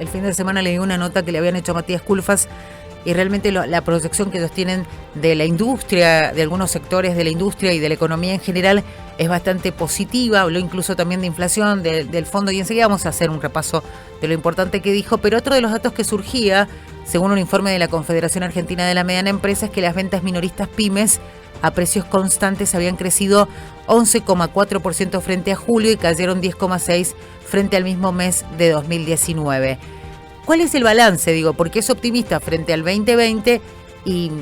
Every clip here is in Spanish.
El fin de semana leí una nota que le habían hecho a Matías Culfas y realmente la proyección que ellos tienen de la industria, de algunos sectores de la industria y de la economía en general es bastante positiva. Habló incluso también de inflación, del fondo, y enseguida vamos a hacer un repaso de lo importante que dijo. Pero otro de los datos que surgía, según un informe de la Confederación Argentina de la Mediana Empresa, es que las ventas minoristas pymes a precios constantes habían crecido 11,4% frente a julio y cayeron 10,6% frente al mismo mes de 2019. ¿Cuál es el balance? Porque es optimista frente al 2020 y,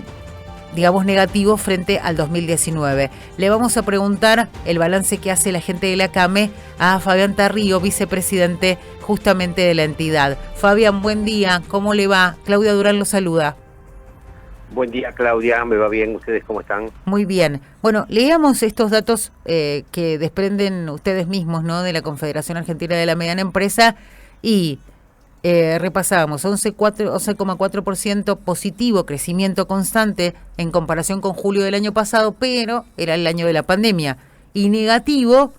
digamos, negativo frente al 2019. Le vamos a preguntar el balance que hace la gente de la CAME a Fabián Tarrío, vicepresidente justamente de la entidad. Fabián, buen día, ¿cómo le va? Claudia Durán lo saluda. Buen día, Claudia, me va bien. ¿Ustedes cómo están? Muy bien. Bueno, leíamos estos datos que desprenden ustedes mismos, ¿no?, de la Confederación Argentina de la Mediana Empresa y repasábamos 11,4% positivo, crecimiento constante en comparación con julio del año pasado, pero era el año de la pandemia, y negativo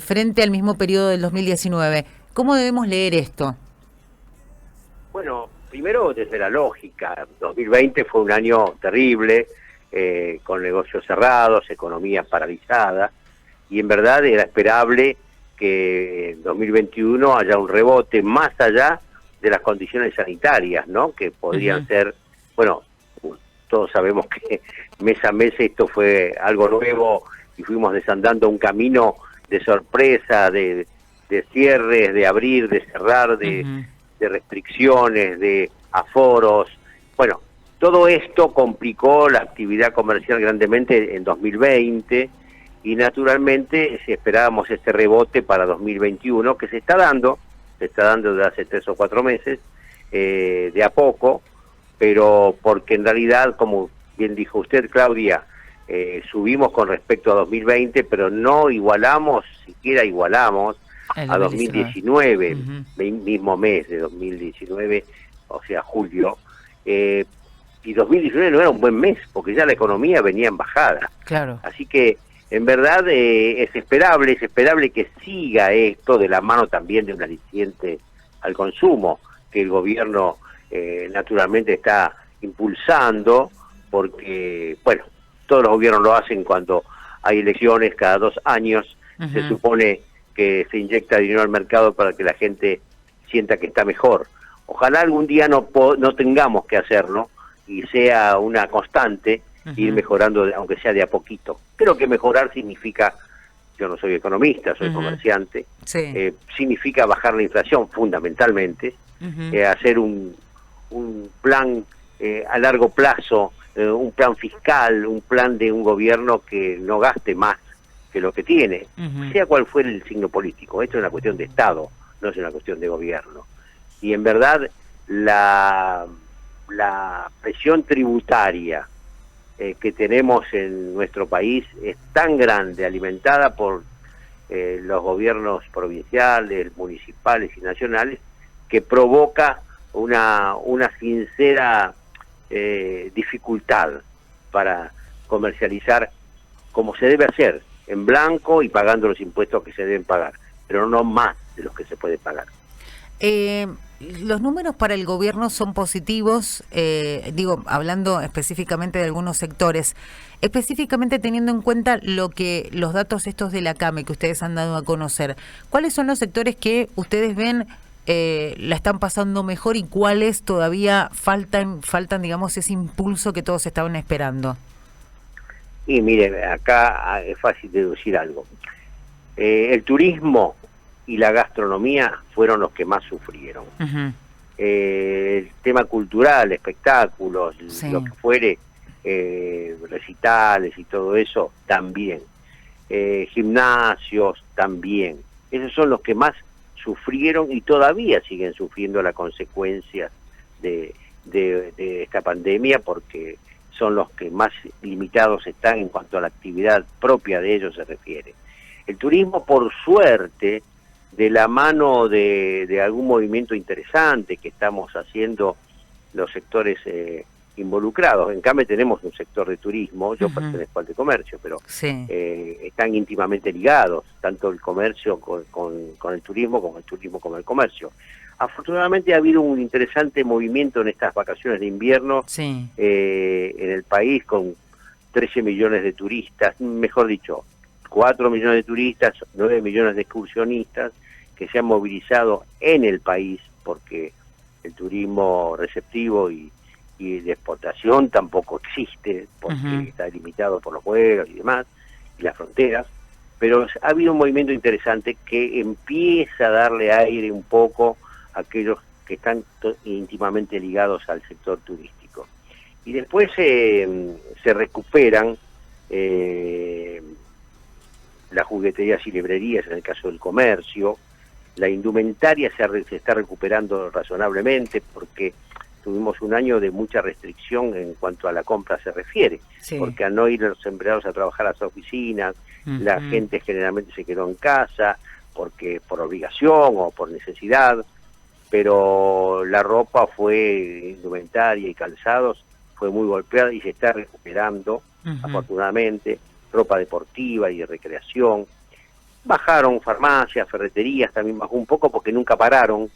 frente al mismo periodo del 2019. ¿Cómo debemos leer esto? Bueno, primero desde la lógica. 2020 fue un año terrible, con negocios cerrados, economía paralizada, y en verdad era esperable que en 2021 haya un rebote más allá de las condiciones sanitarias, ¿no? Que podrían ser, bueno, todos sabemos que mes a mes esto fue algo nuevo y fuimos desandando un camino de sorpresa, de cierres, de abrir, de cerrar, de restricciones, de aforos. Bueno, todo esto complicó la actividad comercial grandemente en 2020 y naturalmente si esperábamos este rebote para 2021 que se está dando desde hace 3 o 4 meses, de a poco, pero porque en realidad, como bien dijo usted, Claudia, subimos con respecto a 2020, pero no igualamos, siquiera igualamos a 2019, mismo mes de 2019, o sea, julio, y 2019 no era un buen mes, porque ya la economía venía en bajada. Claro. Así que, en verdad, es esperable que siga esto de la mano también de un aliciente al consumo, que el gobierno naturalmente está impulsando, porque, bueno, todos los gobiernos lo hacen cuando hay elecciones cada 2 años, se supone que se inyecta dinero al mercado para que la gente sienta que está mejor. Ojalá algún día no tengamos que hacerlo y sea una constante ir mejorando, aunque sea de a poquito. Creo que mejorar significa, yo no soy economista, soy comerciante, significa bajar la inflación fundamentalmente, hacer un plan a largo plazo, un plan fiscal, un plan de un gobierno que no gaste más que lo que tiene, sea cual fuera el signo político. Esto es una cuestión de Estado, no es una cuestión de gobierno. Y en verdad la presión tributaria que tenemos en nuestro país es tan grande, alimentada por los gobiernos provinciales, municipales y nacionales, que provoca una sincera dificultad para comercializar como se debe hacer, en blanco y pagando los impuestos que se deben pagar, pero no más de los que se puede pagar. Los números para el gobierno son positivos, hablando específicamente de algunos sectores, específicamente teniendo en cuenta los datos estos de la CAME que ustedes han dado a conocer. ¿Cuáles son los sectores que ustedes ven la están pasando mejor y cuáles todavía faltan, digamos, ese impulso que todos estaban esperando? Y miren, acá es fácil deducir algo. El turismo y la gastronomía fueron los que más sufrieron. El tema cultural, espectáculos, lo que fuere, recitales y todo eso, también. Gimnasios, también. Esos son los que más sufrieron y todavía siguen sufriendo las consecuencias de esta pandemia, porque son los que más limitados están en cuanto a la actividad propia de ellos se refiere. El turismo, por suerte, de la mano de algún movimiento interesante que estamos haciendo los sectores involucrados. En cambio tenemos un sector de turismo, yo pertenezco al de comercio, pero están íntimamente ligados, tanto el comercio con el turismo, como el turismo con el comercio. Afortunadamente ha habido un interesante movimiento en estas vacaciones de invierno Sí. en el país, con 13 millones de turistas, mejor dicho, 4 millones de turistas, 9 millones de excursionistas que se han movilizado en el país, porque el turismo receptivo y de exportación tampoco existe, porque está limitado por los vuelos y demás, y las fronteras, pero ha habido un movimiento interesante que empieza a darle aire un poco a aquellos que están íntimamente ligados al sector turístico. Y después se recuperan las jugueterías y librerías, en el caso del comercio. La indumentaria se está recuperando razonablemente, porque tuvimos un año de mucha restricción en cuanto a la compra se refiere, porque al no ir los empleados a trabajar a las oficinas, la gente generalmente se quedó en casa, porque por obligación o por necesidad, pero la ropa indumentaria y calzados, fue muy golpeada y se está recuperando, afortunadamente, ropa deportiva y de recreación. Bajaron farmacias, ferreterías, también bajó un poco porque nunca pararon,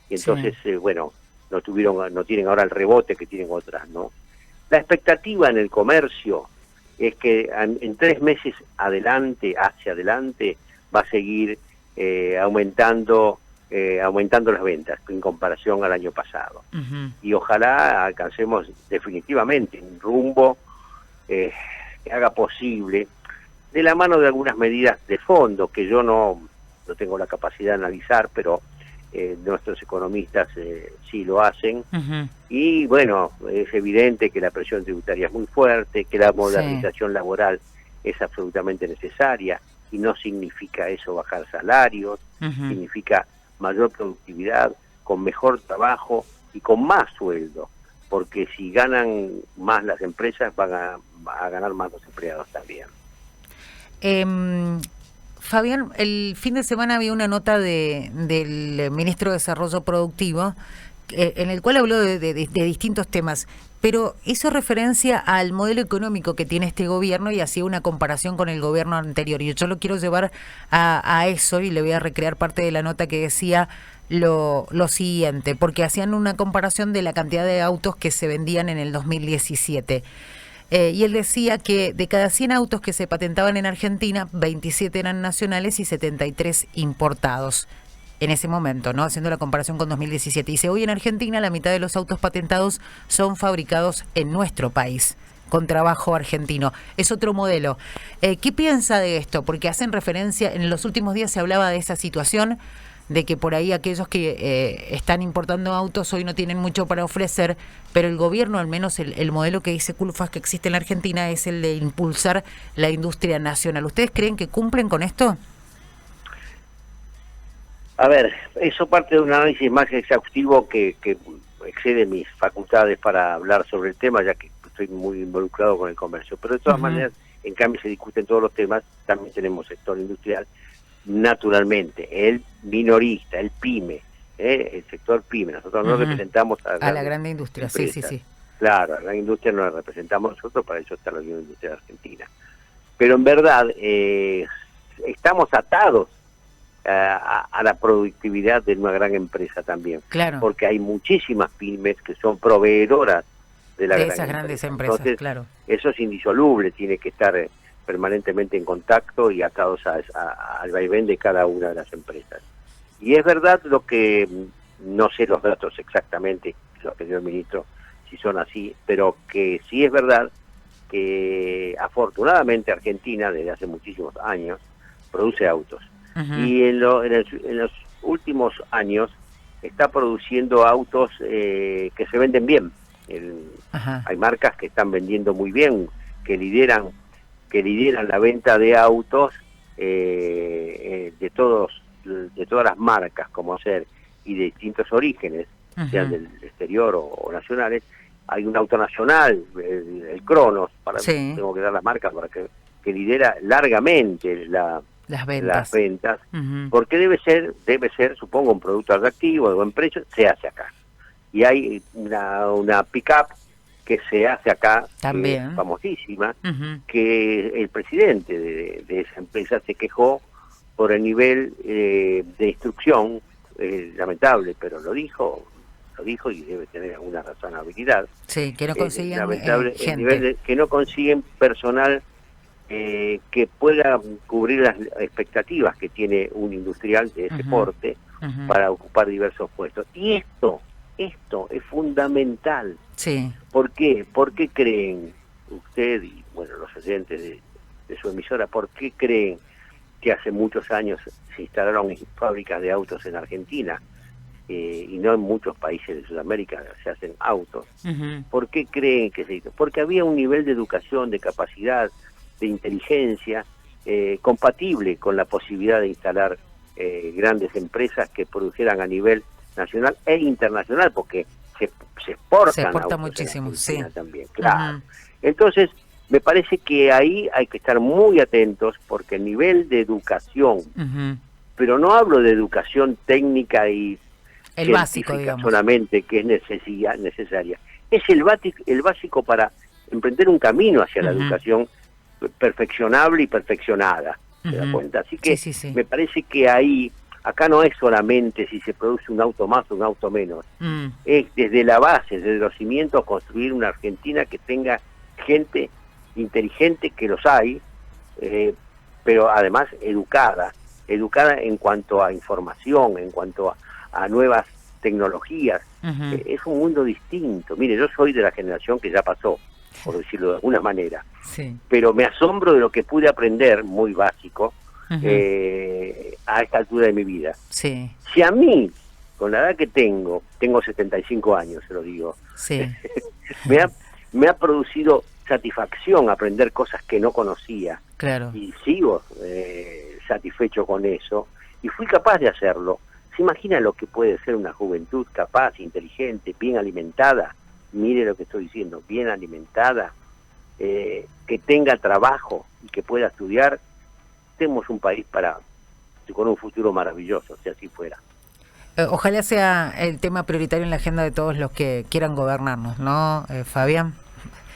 y entonces, no tienen ahora el rebote que tienen otras, ¿no? La expectativa en el comercio es que en 3 meses hacia adelante, va a seguir aumentando las ventas en comparación al año pasado. Y ojalá alcancemos definitivamente un rumbo que haga posible, de la mano de algunas medidas de fondo, que yo no tengo la capacidad de analizar, pero nuestros economistas sí lo hacen. Y bueno, es evidente que la presión tributaria es muy fuerte, que la modernización laboral es absolutamente necesaria, y no significa eso bajar salarios, significa mayor productividad, con mejor trabajo y con más sueldo, porque si ganan más las empresas, van a ganar más los empleados también. Fabián, el fin de semana había una nota del ministro de Desarrollo Productivo en el cual habló de distintos temas, pero hizo referencia al modelo económico que tiene este gobierno y hacía una comparación con el gobierno anterior. Y yo lo quiero llevar a eso, y le voy a recrear parte de la nota que decía lo siguiente, porque hacían una comparación de la cantidad de autos que se vendían en el 2017. Y él decía que de cada 100 autos que se patentaban en Argentina, 27 eran nacionales y 73 importados. En ese momento, ¿no? Haciendo la comparación con 2017. Dice, hoy en Argentina la mitad de los autos patentados son fabricados en nuestro país, con trabajo argentino. Es otro modelo. ¿Qué piensa de esto? Porque hacen referencia, en los últimos días se hablaba de esa situación, de que por ahí aquellos que están importando autos hoy no tienen mucho para ofrecer, pero el gobierno, al menos el modelo que dice Culfas que existe en la Argentina, es el de impulsar la industria nacional. ¿Ustedes creen que cumplen con esto? A ver, eso parte de un análisis más exhaustivo que excede mis facultades para hablar sobre el tema, ya que estoy muy involucrado con el comercio. Pero de todas maneras, en cambio se discuten todos los temas. También tenemos sector industrial, naturalmente, el minorista, el pyme, el sector pyme. Nosotros no representamos a la grande industria, empresas. Sí. Claro, a la industria no la representamos nosotros, para eso está la Unión Industrial Argentina. Pero en verdad, estamos atados a la productividad de una gran empresa también, porque hay muchísimas pymes que son proveedoras de esas grandes empresas. Entonces, eso es indisoluble, tiene que estar permanentemente en contacto y atados al vaivén de cada una de las empresas. Y es verdad lo que, no sé los datos exactamente, lo que dio el ministro, si son así, pero que sí es verdad que afortunadamente Argentina, desde hace muchísimos años, produce autos. Y en los últimos años está produciendo autos que se venden bien. Hay marcas que están vendiendo muy bien, que lideran la venta de autos de todas las marcas, como ser, y de distintos orígenes, sean del exterior o nacionales. Hay un auto nacional, el Cronos, tengo que dar las marcas, para que lidera largamente las ventas, porque debe ser, supongo, un producto atractivo, de buen precio, se hace acá. Y hay una pick-up que se hace acá, también famosísima, que el presidente de esa empresa se quejó por el nivel de instrucción lamentable, pero lo dijo y debe tener alguna razonabilidad. Sí, que no consiguen lamentable gente. El nivel que no consiguen personal que pueda cubrir las expectativas que tiene un industrial de ese porte para ocupar diversos puestos. Y esto es fundamental. Sí. ¿Por qué? ¿Por qué creen usted y bueno los oyentes de su emisora, por qué creen que hace muchos años se instalaron fábricas de autos en Argentina y no en muchos países de Sudamérica se hacen autos? ¿Por qué creen que se hizo? Porque había un nivel de educación, de capacidad, de inteligencia compatible con la posibilidad de instalar grandes empresas que produjeran a nivel nacional e internacional, porque se exporta muchísimo, sí. También, claro. Entonces, me parece que ahí hay que estar muy atentos porque el nivel de educación, pero no hablo de educación técnica y el básico, digamos, solamente, que es necesaria. Es el básico para emprender un camino hacia la educación perfeccionable y perfeccionada, ¿se da cuenta? Así que me parece que ahí, acá no es solamente si se produce un auto más o un auto menos, es desde la base, desde los cimientos, construir una Argentina que tenga gente inteligente, que los hay, pero además educada en cuanto a información, en cuanto a nuevas tecnologías. Es un mundo distinto. Mire, yo soy de la generación que ya pasó, por decirlo de alguna manera, pero me asombro de lo que pude aprender, muy básico, a esta altura de mi vida. Si a mí, con la edad que tengo 75 años, se lo digo, me ha producido satisfacción aprender cosas que no conocía, y sigo satisfecho con eso, y fui capaz de hacerlo. ¿Se imagina lo que puede ser una juventud capaz, inteligente, bien alimentada? Mire lo que estoy diciendo, bien alimentada, que tenga trabajo y que pueda estudiar. Tenemos un país con un futuro maravilloso, si así fuera. Ojalá sea el tema prioritario en la agenda de todos los que quieran gobernarnos, ¿no, Fabián?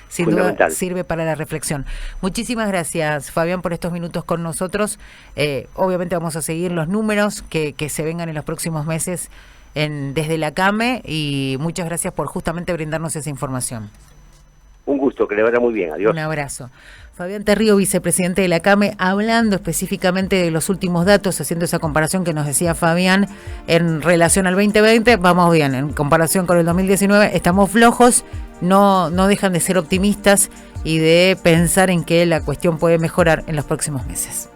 Sin duda sirve para la reflexión. Muchísimas gracias, Fabián, por estos minutos con nosotros. Obviamente vamos a seguir los números que se vengan en los próximos meses desde la CAME, y muchas gracias por justamente brindarnos esa información. Un gusto, que le vaya muy bien. Adiós. Un abrazo. Fabián Terrío, vicepresidente de la CAME, hablando específicamente de los últimos datos, haciendo esa comparación que nos decía Fabián en relación al 2020. Vamos bien, en comparación con el 2019 estamos flojos, no dejan de ser optimistas y de pensar en que la cuestión puede mejorar en los próximos meses.